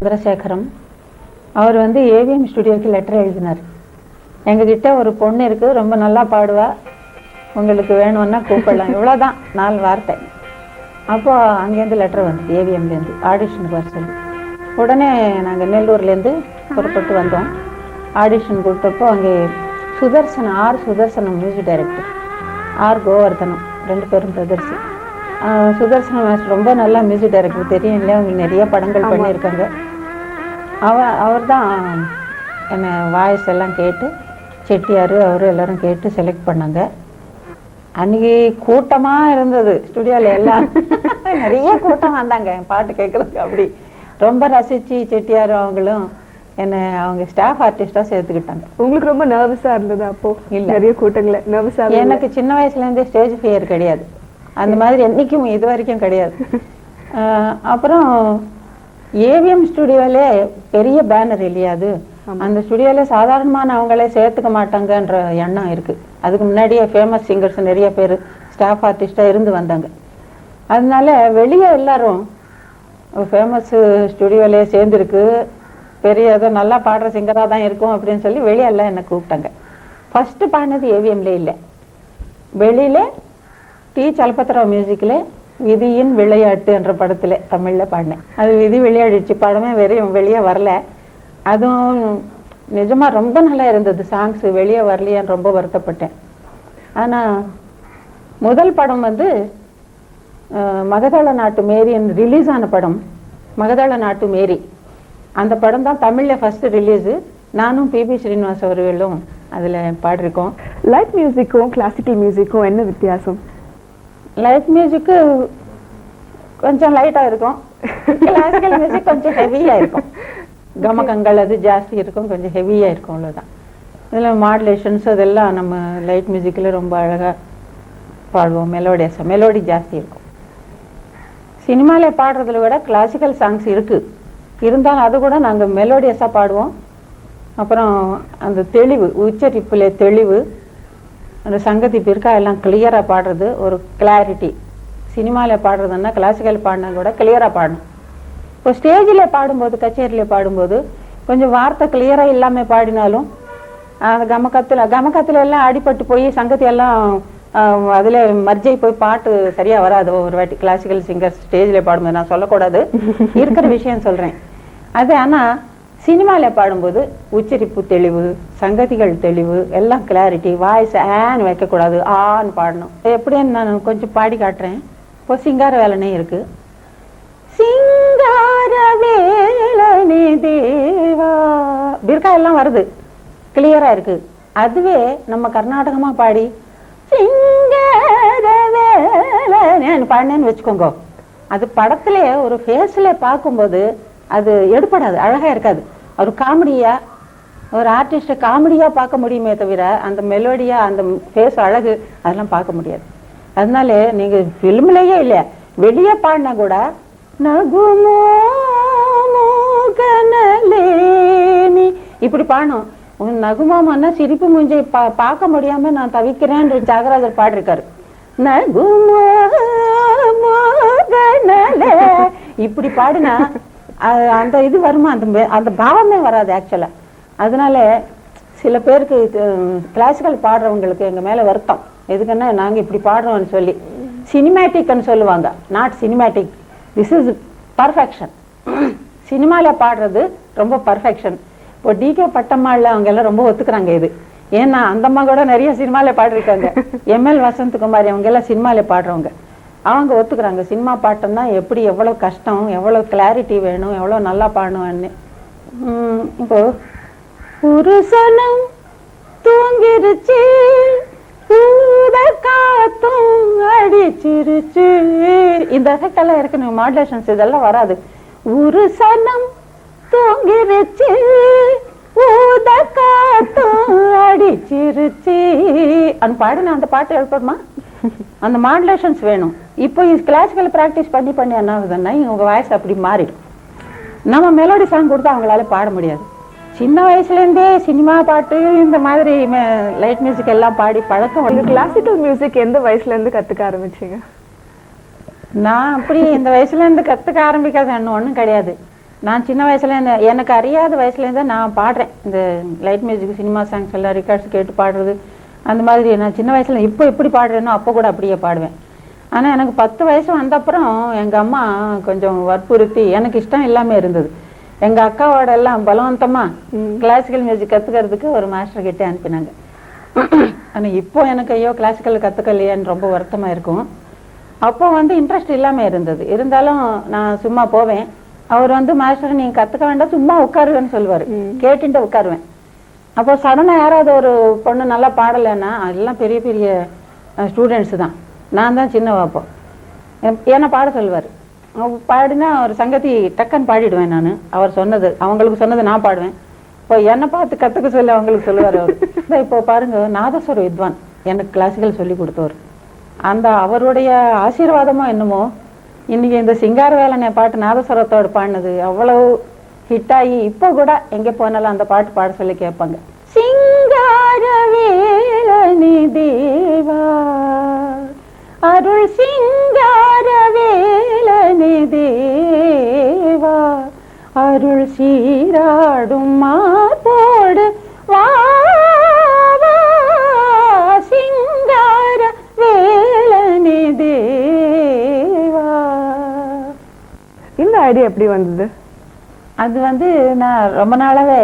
சந்திரசேகரம் அவர் வந்து AVM ஸ்டுடியோக்கு letter எழுதினார். எங்ககிட்ட ஒரு பொண்ணு இருக்குது, ரொம்ப நல்லா பாடுவா, உங்களுக்கு வேணும்னா கூப்பிடலாம், இவ்வளோதான் 4 வார்த்தை. அப்போ அங்கேருந்து லெட்டர் வந்தது, ஏவிஎம்லேருந்து ஆடிஷனுக்கு வர சொல்லி. உடனே நாங்கள் நெல்லூர்லேருந்து புறப்பட்டு வந்தோம். ஆடிஷன் கொடுத்தப்போ அங்கே சுதர்சனம் மியூசிக் டைரக்டர், கோவர்தனம் 2 பேரும் பிரதர்ஸ். சுதர்சனம் மாஸ்டர் ரொம்ப நல்லா மியூசிக் டைரக்டர், தெரியும் இல்லையா, அவங்க நிறைய படங்கள் பண்ணியிருக்காங்க. அவர் தான் என்னை வாய்ஸ் எல்லாம் கேட்டு, செட்டியார் அவர் எல்லாரும் கேட்டு செலக்ட் பண்ணாங்க. அன்றைக்கி கூட்டமாக இருந்தது ஸ்டுடியோவில், எல்லாம் நிறைய கூட்டம் வந்தாங்க பாட்டு கேட்குறதுக்கு. அப்படி ரொம்ப ரசித்து செட்டியார் அவங்களும் என்னை அவங்க ஸ்டாஃப் ஆர்டிஸ்டாக சேர்த்துக்கிட்டாங்க. உங்களுக்கு ரொம்ப நர்வஸாக இருந்தது அப்போ? இல்லை, நிறைய கூட்டங்களை நர்வஸாக. எனக்கு சின்ன வயசுலேருந்தே ஸ்டேஜ் ஃபியர் கிடையாது, அந்த மாதிரி என்றைக்கும் இது வரைக்கும் கிடையாது. அப்புறம் ஏவிஎம் ஸ்டுடியோவிலே பெரிய பேனர் இல்லையா அது, அந்த ஸ்டுடியோவில் சாதாரணமான அவங்களே சேர்த்துக்க மாட்டாங்கன்ற எண்ணம் இருக்குது. அதுக்கு முன்னாடியே ஃபேமஸ் சிங்கர்ஸ் நிறைய பேர் ஸ்டாஃப் ஆர்டிஸ்டாக இருந்து வந்தாங்க. அதனால வெளியே எல்லாரும் ஃபேமஸ் ஸ்டுடியோவிலே சேர்ந்துருக்கு, பெரிய ஏதோ நல்லா பாடுற சிங்கராக தான் இருக்கும் அப்படின்னு சொல்லி வெளியெல்லாம் என்னை கூப்பிட்டாங்க. ஃபஸ்ட்டு பாடினது ஏவிஎம்லே இல்லை, வெளியில் டி சலபதிராவ் மியூசிக்கில் விதியின் விளையாட்டு என்ற படத்தில் தமிழில் பாடினேன். அது விதி விளையாடிச்சு, படமே வெளியே வரல. அதுவும் நிஜமாக ரொம்ப நல்லா இருந்தது, சாங்ஸு வெளியே வரலையான்னு ரொம்ப வருத்தப்பட்டேன். ஆனால் முதல் படம் வந்து மகதாள நாட்டு மேரின்னு ரிலீஸ் ஆன படம், மகதாள நாட்டு மேரி. அந்த படம் தான் தமிழில் ஃபஸ்ட்டு ரிலீஸு. நானும் பிபி ஸ்ரீனிவாஸ் அவர்களும் அதில் பாடிருக்கோம். லைட் மியூசிக்கும் கிளாசிக்கல் மியூசிக்கும் என்ன வித்தியாசம்? லைட் மியூசிக்கு கொஞ்சம் லைட்டாக இருக்கும், கிளாசிக்கல் மியூசிக் கொஞ்சம் ஹெவியாக இருக்கும், கமகங்கள் அது ஜாஸ்தி இருக்கும், கொஞ்சம் ஹெவியாக இருக்கும், அவ்வளோதான். இதில் மாடுலேஷன்ஸ் அதெல்லாம் நம்ம லைட் மியூசிக்கில் ரொம்ப அழகாக பாடுவோம், மெலோடி ஜாஸ்தி இருக்கும். சினிமாவில் பாடுறதுல விட கிளாசிக்கல் சாங்ஸ் இருக்குது, இருந்தாலும் அது கூட நாங்கள் மெலோடியஸாக பாடுவோம். அப்புறம் அந்த தெளிவு, உச்சரிப்பில் தெளிவு, அந்த சங்கதி பிற்கா எல்லாம் கிளியராக பாடுறது, ஒரு கிளாரிட்டி. சினிமாவில் பாடுறதுன்னா கிளாசிக்கல் பாடினா கூட கிளியராக பாடணும். இப்போ ஸ்டேஜில் பாடும்போது, கச்சேரியில் பாடும்போது கொஞ்சம் வார்த்தை கிளியராக இல்லாமல் பாடினாலும் அந்த கமக்கத்தில் எல்லாம் அடிபட்டு போய் சங்கதி எல்லாம் அதில் மர்ஜை போய் பாட்டு சரியாக வராது ஒரு வாட்டி. கிளாசிக்கல் சிங்கர்ஸ் ஸ்டேஜில் பாடும்போது, நான் சொல்லக்கூடாது, இருக்கிற விஷயம் சொல்கிறேன் அது. ஆனால் சினிமாவில் பாடும்போது உச்சரிப்பு தெளிவு, சங்கதிகள் தெளிவு, எல்லாம் கிளாரிட்டி, வாய்ஸ் ஆன்னு வைக்கக்கூடாது, ஆன்னு பாடணும். எப்படின்னு நான் கொஞ்சம் பாடி காட்டுறேன். இப்போ சிங்கார வேலனே இருக்குது. சிங்கார வேலனே தேவா, பிற்கா எல்லாம் வருது, கிளியராக இருக்குது. அதுவே நம்ம கர்நாடகமாக பாடி சிங்கார வேலனேன்னு பாடினேன்னு வச்சுக்கோங்க, அது படத்துல ஒரு ஃபேஸில் பார்க்கும்போது அது எடுப்படாது, அழகாக இருக்காது. ஒரு காமெடியாக, ஒரு ஆர்டிஸ்ட்டை காமெடியாக பார்க்க முடியுமே தவிர அந்த மெலோடியாக அந்த ஃபேஸ் அழகு அதெல்லாம் பார்க்க முடியாது. அதனால நீங்கள் ஃபிலிம்லேயே இல்லை, வெளியே பாடினா கூட நகுமோ கனலேனி இப்படி பாடணும். நகுமாமன்னா சிரிப்பு மூஞ்சை பார்க்க முடியாமல் நான் தவிக்கிறேன் தியாகராஜர் பாடிருக்காரு. நகுமோ கனலே இப்படி பாடினா அந்த இது வருமா, அந்த பாவமே வராது ஆக்சுவலாக. அதனால சில பேருக்கு கிளாசிக்கல் பாடுறவங்களுக்கு எங்கள் மேலே வருத்தம். எதுக்குன்னா நாங்கள் இப்படி பாடுறோம்னு சொல்லி சினிமேட்டிக்னு சொல்லுவாங்க. Not cinematic, this is perfection. சினிமாவில் பாடுறது ரொம்ப பர்ஃபெக்ஷன். இப்போ டிகே பட்டம்மாள் அவங்க எல்லாம் ரொம்ப ஒத்துக்கிறாங்க இது. ஏன்னா அந்தம்மா கூட நிறைய சினிமாவில் பாடிருக்காங்க. எம்எல் வசந்தகுமாரி அவங்க எல்லாம் சினிமாவில் பாடுறவங்க, அவங்க ஒத்துக்கிறாங்க சினிமா பாட்டுன்னா எப்படி, எவ்வளோ கஷ்டம், எவ்வளோ கிளாரிட்டி வேணும், எவ்வளோ நல்லா பாடணும்னு. இப்போ புருஷனும் தூங்கிருச்சு, காத்தும் அடிச்சிருச்சு, இந்த எஃபெக்ட் எல்லாம் இருக்கு, மாடுலேஷன்ஸ் இதெல்லாம் வராது. புருஷனும் தூங்கிருச்சு, காத்தும் அடிச்சிருச்சு அந்த பாடுனா அந்த பாட்டு எழுப்பணுமா, அந்த மாடுலேஷன்ஸ் வேணும். இப்போ கிளாசிக்கல் ப்ராக்டிஸ் பண்ணி என்ன ஆகுதுன்னா இவங்க வாய்ஸ் அப்படி மாறிடும். நம்ம மெலோடி சாங் கொடுத்தா அவங்களால பாட முடியாது. சின்ன வயசுலேருந்தே சினிமா பாட்டு இந்த மாதிரி லைட் மியூசிக் எல்லாம் பாடி பழக்கம். கிளாசிக்கல் மியூசிக் எந்த வயசுலேருந்து கற்றுக்க ஆரம்பிச்சிங்க? நான் அப்படி இந்த வயசுலேருந்து கற்றுக்க ஆரம்பிக்காத ஒன்றும் கிடையாது. நான் சின்ன வயசுல எனக்கு அறியாத வயசுலேருந்து நான் பாடுறேன். இந்த லைட் மியூசிக் சினிமா சாங்ஸ் எல்லாம் ரெக்கார்ட்ஸ் கேட்டு பாடுறது அந்த மாதிரி. நான் சின்ன வயசுல இப்போ எப்படி பாடுறேனோ அப்போ கூட அப்படியே பாடுவேன். ஆனால் எனக்கு 10 வயசு வந்தப்புறம் எங்கள் அம்மா கொஞ்சம் வற்புறுத்தி, எனக்கு இஷ்டம் இல்லாமல் இருந்தது, எங்கள் அக்காவோட எல்லாம் பலவந்தமாக கிளாசிக்கல் மியூசிக் கற்றுக்கிறதுக்கு ஒரு மாஸ்டர் கிட்டே அனுப்பினாங்க. ஆனால் இப்போ எனக்கு ஐயோ கிளாசிக்கல் கற்றுக்கலையான்னு ரொம்ப வருத்தமாக இருக்கும். அப்போ இன்ட்ரெஸ்ட் இல்லாமல் இருந்தது. இருந்தாலும் நான் சும்மா போவேன். அவர் மாஸ்டர் நீங்கள் கற்றுக்க வேண்டாம், சும்மா உட்காருவேன்னு சொல்லுவார். கேட்டுட்டு உட்காருவேன். அப்போ சடனாக யாராவது ஒரு பொண்ணு நல்லா பாடலைன்னா அதெல்லாம் பெரிய பெரிய ஸ்டூடெண்ட்ஸு தான், நான் தான் சின்ன வாப்போம். ஏன்னா பாட சொல்லுவார். பாடினா ஒரு சங்கதி டக்குன்னு பாடிடுவேன் நான். அவர் சொன்னது, அவங்களுக்கு சொன்னது நான் பாடுவேன். இப்போ என்னை பார்த்து கற்றுக்க சொல்லி அவங்களுக்கு சொல்லுவார் அவர். இப்போ பாருங்க, நாதஸ்வர வித்வான் எனக்கு கிளாசிக்கல் சொல்லி கொடுத்தவர். அந்த அவருடைய ஆசீர்வாதமோ என்னமோ இன்னைக்கு இந்த சிங்கார வேலனை பாட்டு நாதஸ்வரத்தோடு பாடினது அவ்வளவு ஹிட்டாகி இப்போ கூட எங்கே போனாலும் அந்த பாட்டு பாட சொல்லி கேட்பாங்க. சிங்கார வேலனி தேவா அருள் சிங்கார வேலனி தேவா அருள் சீராடும் மார்போடு வா சிங்கார வேலனி தேவா. இந்த ஐடியா எப்படி வந்தது? அது நான் ரொம்ப நாளாவே,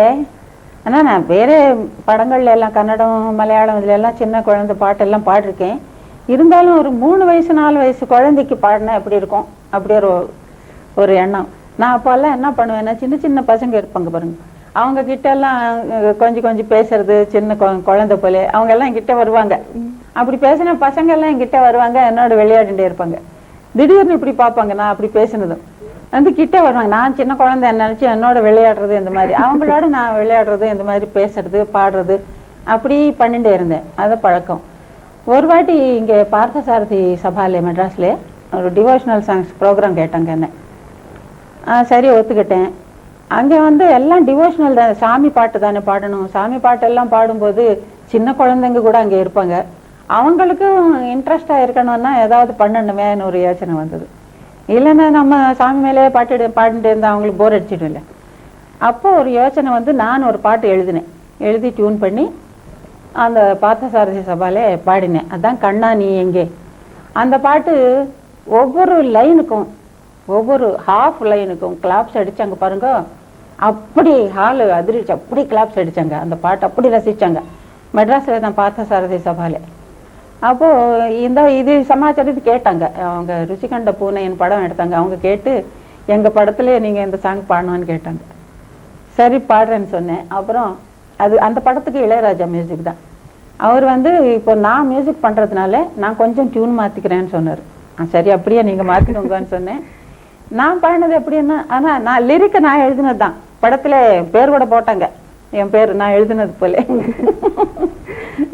ஆனால் நான் வேறு படங்கள்ல எல்லாம் கன்னடம் மலையாளம் இதுல எல்லாம் சின்ன குழந்தை பாட்டெல்லாம் பாடிருக்கேன். இருந்தாலும் ஒரு 3 வயசு 4 வயசு குழந்தைக்கு பாடினா எப்படி இருக்கும் அப்படி ஒரு எண்ணம். நான் அப்போல்லாம் என்ன பண்ணுவேன்னா, சின்ன சின்ன பசங்க இருப்பாங்க பாருங்க, அவங்க கிட்ட எல்லாம் கொஞ்சம் பேசுறது, சின்ன குழந்தை போல அவங்க எல்லாம் என்கிட்ட வருவாங்க. அப்படி பேசின பசங்க எல்லாம் என்கிட்ட வருவாங்க, என்னோட விளையாடிட்டே இருப்பாங்க. திடீர்னு இப்படி பார்ப்பாங்க, நான் அப்படி பேசினதும் கிட்ட வருவாங்க. நான் சின்ன குழந்தை நினைச்சு என்னோட விளையாடுறது, இந்த மாதிரி அவங்களோட நான் விளையாடுறது, இந்த மாதிரி பேசுறது பாடுறது அப்படி பண்ணிட்டே இருந்தேன். அது பழக்கம். ஒரு வாட்டி இங்கே பார்த்தசாரதி சபாலே மெட்ராஸ்ல ஒரு டிவோஷனல் சாங்ஸ் ப்ரோக்ராம் கேட்டாங்க என்ன. சரி ஒத்துக்கிட்டேன். அங்கே எல்லாம் டிவோஷனல் தான், சாமி பாட்டு தானே பாடணும். சாமி பாட்டெல்லாம் பாடும்போது சின்ன குழந்தைங்க கூட அங்கே இருப்பாங்க, அவங்களுக்கும் இன்ட்ரெஸ்டாக இருக்கணும்னா ஏதாவது பண்ணணுமேன்னு ஒரு யோசனை வந்தது. இல்லைன்னா நம்ம சாமி மேலே பாடிட்டு இருந்தால் அவங்களுக்கு போர் அடிச்சிடும் இல்லை. அப்போ ஒரு யோசனை நான் ஒரு பாட்டு எழுதி டியூன் பண்ணி அந்த பார்த்தசாரதி சபாலே பாடினேன். அதான் கண்ணா நீ எங்கே. அந்த பாட்டு ஒவ்வொரு லைனுக்கும் ஒவ்வொரு ஹாஃப் லைனுக்கும் கிளாப்ஸ் அடித்தாங்க பாருங்க. அப்படி ஹாலு அதிர்ச்சி, அப்படி கிளாப்ஸ் அடித்தாங்க. அந்த பாட்டு அப்படி ரசித்தாங்க. மெட்ராஸில் தான் பார்த்தசாரதி சபாலே. அப்போது இது சமாச்சாரத்து கேட்டாங்க. அவங்க ருசிகண்ட பூனையின் படம் எடுத்தாங்க. அவங்க கேட்டு எங்கள் படத்துலேயே நீங்கள் இந்த சாங் பாடணும்னு கேட்டாங்க. சரி பாடுறேன்னு சொன்னேன். அப்புறம் அந்த படத்துக்கு இளையராஜா மியூசிக் தான். அவர் இப்போ நான் மியூசிக் பண்ணுறதுனால நான் கொஞ்சம் டியூன் மாற்றிக்கிறேன்னு சொன்னார். சரி அப்படியே நீங்கள் மாற்றிக்கோங்கன்னு சொன்னேன். நான் பாடினது எப்படின்னா, ஆனால் நான் லிரிக்கை நான் எழுதினது தான். படத்தில் பேர் கூட போட்டாங்க, என் பேர் நான் எழுதினது போல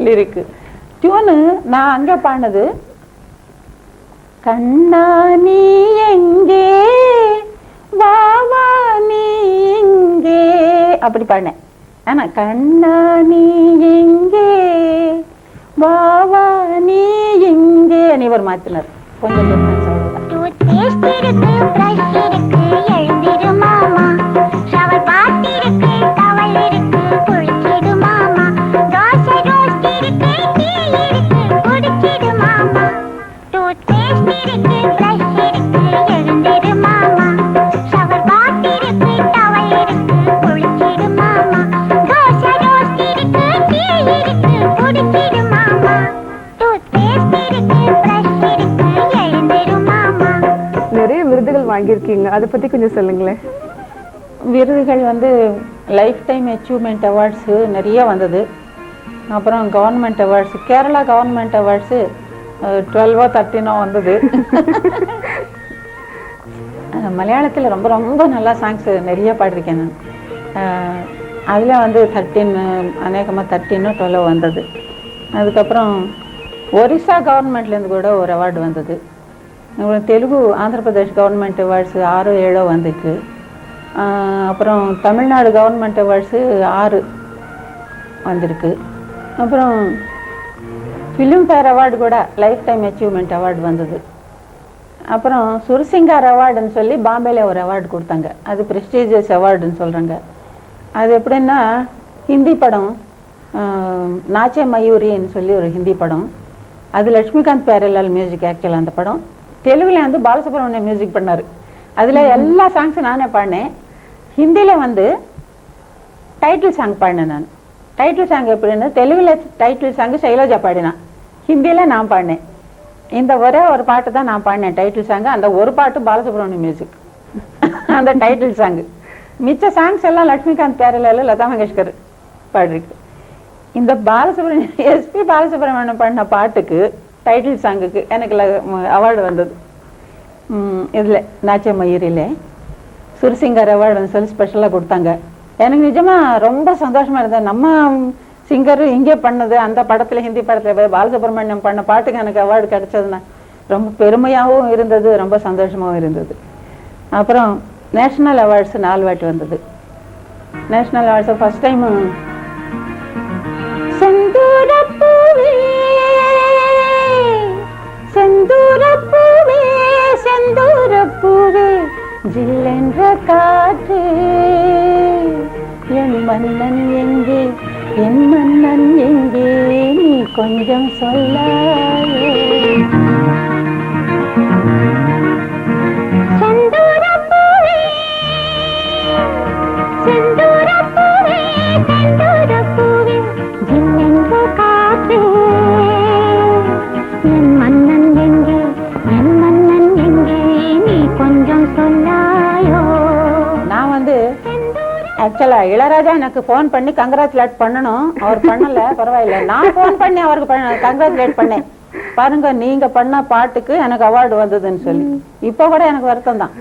லிரிக்கு. டியூனு நான் அங்கே பாடினது கண்ணா நீ எங்கே வா வா நீ எங்கே அப்படி பாடினேன். ஆனா கண்ணா நீ எங்கே வா வா நீ எங்கே இவர் மாத்தினார். கொஞ்சம் டிஃபரன்ஸ் நிறைய விருதுகள் வாங்கியிருக்கீங்க, அதை பத்தி கொஞ்சம் சொல்லுங்களேன். விருதுகள் லைஃப் டைம் அச்சீவ்மெண்ட் அவார்ட்ஸு நிறைய வந்தது. அப்புறம் government awards, Kerala government awards 12 13 வந்தது. மலையாளத்தில் ரொம்ப ரொம்ப நல்லா சாங்ஸ் நிறைய பாடிருக்கேன் நான். அதில் 13 அநேகமாக 13 12 வந்தது. அதுக்கப்புறம் ஒரிசா கவர்மெண்ட்லேருந்து கூட ஒரு அவார்டு வந்தது. தெலுங்கு ஆந்திர பிரதேஷ் கவர்மெண்ட் அவார்ட்ஸு 6 7 வந்துருக்கு. அப்புறம் தமிழ்நாடு கவர்மெண்ட் அவார்ட்ஸு 6 வந்திருக்கு. அப்புறம் ஃபிலிம் ஃபேர் அவார்டு கூட லைஃப் டைம் அச்சீவ்மெண்ட் அவார்டு வந்தது. அப்புறம் சுர்சிங்கார் அவார்டுன்னு சொல்லி பாம்பேல ஒரு அவார்டு கொடுத்தாங்க. அது ப்ரெஸ்டீஜியஸ் அவார்டுன்னு சொல்கிறாங்க. அது எப்படின்னா ஹிந்தி படம் நாச்சே மயூரின்னு சொல்லி ஒரு ஹிந்தி படம். அது லட்சுமிகாந்த் பேரலால் மியூசிக் ஆக்சுவல் அந்த படம். தெலுங்குல வந்து பாலசுப்ரமணியம் மியூசிக் பண்ணார். அதில் எல்லா சாங்ஸும் நானே பாடினேன். ஹிந்தியில் வந்து டைட்டில் சாங் பாடினேன் நான். டைட்டில் சாங் எப்படின்னா தெலுங்குல டைட்டில் சாங் சைலஜா பாடினான், ஹிந்தியில் நான் பாடினேன். இந்த ஒரே ஒரு பாட்டு தான் நான் பாடினேன் டைட்டில் சாங்கு. அந்த ஒரு பாட்டு பாலசுப்ரமணியம் மியூசிக் அந்த டைட்டில் சாங்கு. மிச்ச சாங்ஸ் எல்லாம் லட்சுமிகாந்த் பேரலால் லதா மங்கேஷ்கர் பாடிருக்கு. இந்த பாலசுப்ரமணியம் எஸ்பி பாலசுப்ரமணியம் பாடின பாட்டுக்கு டைட்டில் சாங்குக்கு எனக்கு அவார்டு வந்தது. இதில் நாச்சே மயூரியில் சுர்சிங்கர் அவார்டுன்னு சொல்லி ஸ்பெஷலாக கொடுத்தாங்க. எனக்கு நிஜமாக ரொம்ப சந்தோஷமாக இருந்தது. நம்ம சிங்கர் இங்கே பண்ணது அந்த படத்தில், ஹிந்தி படத்தில் பாலசுப்ரமணியம் பண்ண பாட்டுக்கு எனக்கு அவார்டு கிடைச்சதுன்னா ரொம்ப பெருமையாகவும் இருந்தது, ரொம்ப சந்தோஷமாகவும் இருந்தது. அப்புறம் நேஷ்னல் அவார்ட்ஸ் 4 வாட்டி வந்தது. National awards first time Senthoorapoove Senthoorapoove Senthoorapoove ஜில்லென்ற காற்று என் மன்னன் எங்கே என் மன்னன் எங்கே நீ கொஞ்சம் சொல்லாயே. செந்தூரப்பூவே செந்தூரப்பூவே செந்தூரப்பூவே ஜில்லென்ற காற்று என் மன்னன் எங்கே என் மன்னன் எங்கே நீ கொஞ்சம் சொல்லாயோ. நான் வந்து ஆக்சுவலா இளையராஜா எனக்கு ஃபோன் பண்ணி கங்க்ராச்சுலேட் பண்ணணும். அவர் பண்ணல, பரவாயில்ல. நான் ஃபோன் பண்ணி அவருக்கு கங்க்ராச்சுலேட் பண்ணேன். பாருங்க, நீங்க பண்ண பாட்டுக்கு எனக்கு அவார்டு வந்ததுன்னு சொல்லி. இப்போ கூட எனக்கு வருத்தம் தான்.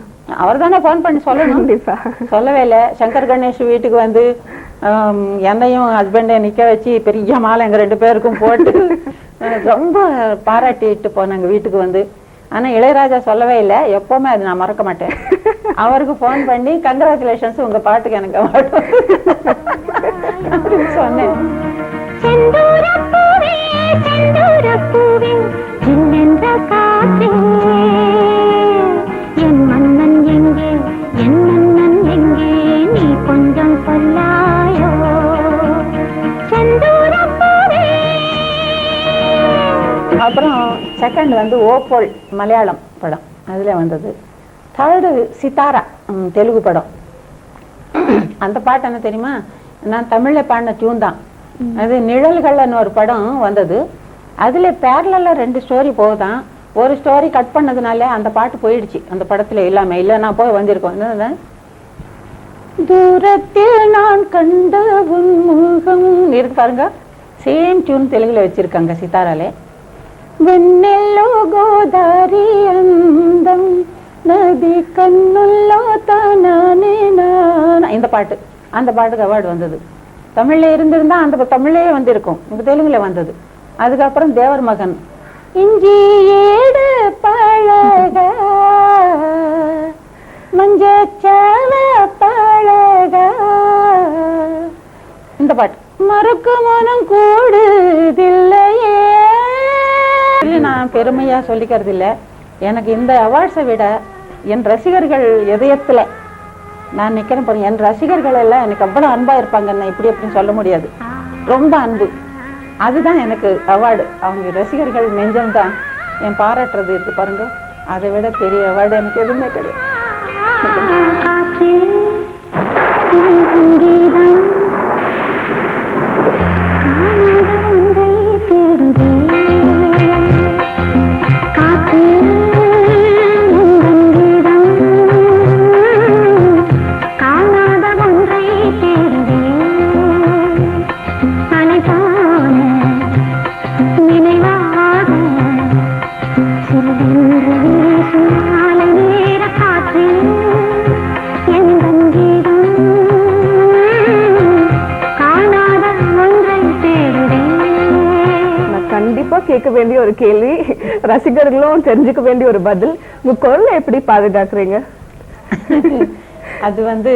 அவர் தானே ஃபோன் பண்ணி சொல்லணும், சொல்லவே இல்லை. சங்கர் கணேஷ் வீட்டுக்கு வந்து என்னையும் ஹஸ்பண்டையும் நிக்க வச்சு பெரிய மாலை எங்க 2 பேருக்கும் போட்டு ரொம்ப பாராட்டிட்டு போனாங்க வீட்டுக்கு வந்து. ஆனா இளையராஜா சொல்லவே இல்லை. எப்பவுமே அது நான் மறக்க மாட்டேன். அவருக்கு போன் பண்ணி கங்க்ராச்சுலேஷன்ஸ், உங்க பாட்டுக்கு எனக்கு அவார்டு சொன்னேன். செந்தூரப்பூவே செந்தூரப்பூவே ஜில்லென்ற காற்றே என் மன்னன் எங்கே என் மன்னன் எங்கே நீ கொஞ்சம் சொல்லாயோ. செந்தூரப்பூவே. அப்புறம் செகண்ட் வந்து ஓப்போல் மலையாளம் படம், அதுல வந்தது. தேர்டு சித்தாரா தெலுங்கு படம். அந்த பாட்டு என்ன தெரியுமா, நான் தமிழ்ல பாடின டியூன் தான் அது. நிழல்கள்னு ஒரு படம் வந்தது. அதுல பேரலா 2 ஸ்டோரி போகுதான். ஒரு ஸ்டோரி கட் பண்ணதுனால அந்த பாட்டு போயிடுச்சு அந்த படத்துல இல்லாம. இல்ல நான் போய் வந்திருக்கோம். தூரத்தில் நான் கண்ட உன் முகம் இருக்கு பாருங்க. சேம் டியூன் தெலுங்குல வச்சிருக்காங்க சித்தாராலே. వెన్నెల్లో గోదారి అందం நதி கண்ணுல்லோ தானே நான். இந்த பாட்டு, அந்த பாட்டுக்கு அவார்டு வந்தது. தமிழ்ல இருந்திருந்தா அந்த தமிழ்லயே வந்திருக்கும், இந்த தெலுங்குல வந்தது. அதுக்கப்புறம் தேவர் மகன் இஞ்சி ஏடு பழக மஞ்சச்சவ பழக, இந்த பாட்டு. மறுக்கு மனம் கூடுதில்லையே. நான் பெருமையா சொல்லிக்கிறது இல்லை. எனக்கு இந்த அவார்ட்ஸை விட என் ரசிகர்கள் இதயத்துல நான் நிக்கிறேன் பாருங்க. என் ரசிகர்கள் எல்லாம் எனக்கு அவ்வளவு அன்பா இருப்பாங்க, இப்படி அப்படின்னு சொல்ல முடியாது. ரொம்ப அன்பு, அதுதான் எனக்கு அவார்டு. அவங்க ரசிகர்கள் நெஞ்சம்தான் என் பாராட்டுறது இருக்கு பாருங்க. அதை விட பெரிய அவார்டு எனக்கு எதுவுமே கிடையாது. கேட்க வேண்டிய ஒரு கேள்வி, ரசிகர்களும் தெரிஞ்சுக்க வேண்டிய ஒரு பதில். உங்க குரலை எப்படி பாதுகாக்கிறீங்க? அது வந்து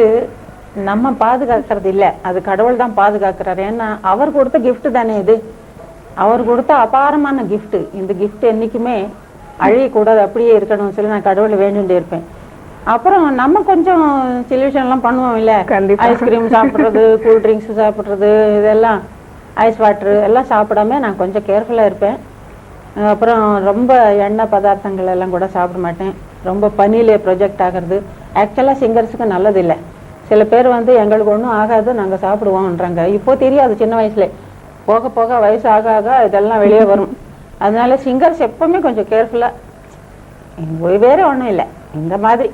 நம்ம பாதுகாக்கிறது இல்ல, அது கடவுள் தான் பாதுகாக்கிறாரு. ஏன்னா அவர் கொடுத்த கிஃப்ட் தானே இது. அவர் கொடுத்த அபாரமான கிஃப்ட். இந்த கிஃப்ட் என்னைக்குமே அழியக்கூடாது, அப்படியே இருக்கணும்னு சொல்லி நான் கடவுளை வேண்டிகிட்டே இருப்பேன். அப்புறம் நம்ம கொஞ்சம் சொல்யூஷன்லாம் பண்ணுவோம் இல்லை, கண்டிப்பா. ஐஸ்கிரீம் சாப்பிட்றது, கூல் ட்ரிங்க்ஸ் சாப்பிட்றது, இதெல்லாம் ஐஸ் வாட்ரு எல்லாம் சாப்பிடாம நான் கொஞ்சம் கேர்ஃபுல்லாக இருப்பேன். அப்புறம் ரொம்ப எண்ணெய் பதார்த்தங்கள் எல்லாம் கூட சாப்பிட மாட்டேன். ரொம்ப பனியிலே ப்ரொஜெக்ட் ஆகிறது ஆக்சுவலாக சிங்கர்ஸுக்கு நல்லதில்லை. சில பேர் வந்து எங்களுக்கு ஒன்றும் ஆகாது, நாங்கள் சாப்பிடுவோம்ன்றாங்க. இப்போ தெரியாது, சின்ன வயசுல போக போக வயசு ஆக ஆக இதெல்லாம் வெளியே வரும். அதனால சிங்கர்ஸ் எப்பவுமே கொஞ்சம் கேர்ஃபுல்லாக, வேற ஒன்றும் இல்லை, இந்த மாதிரி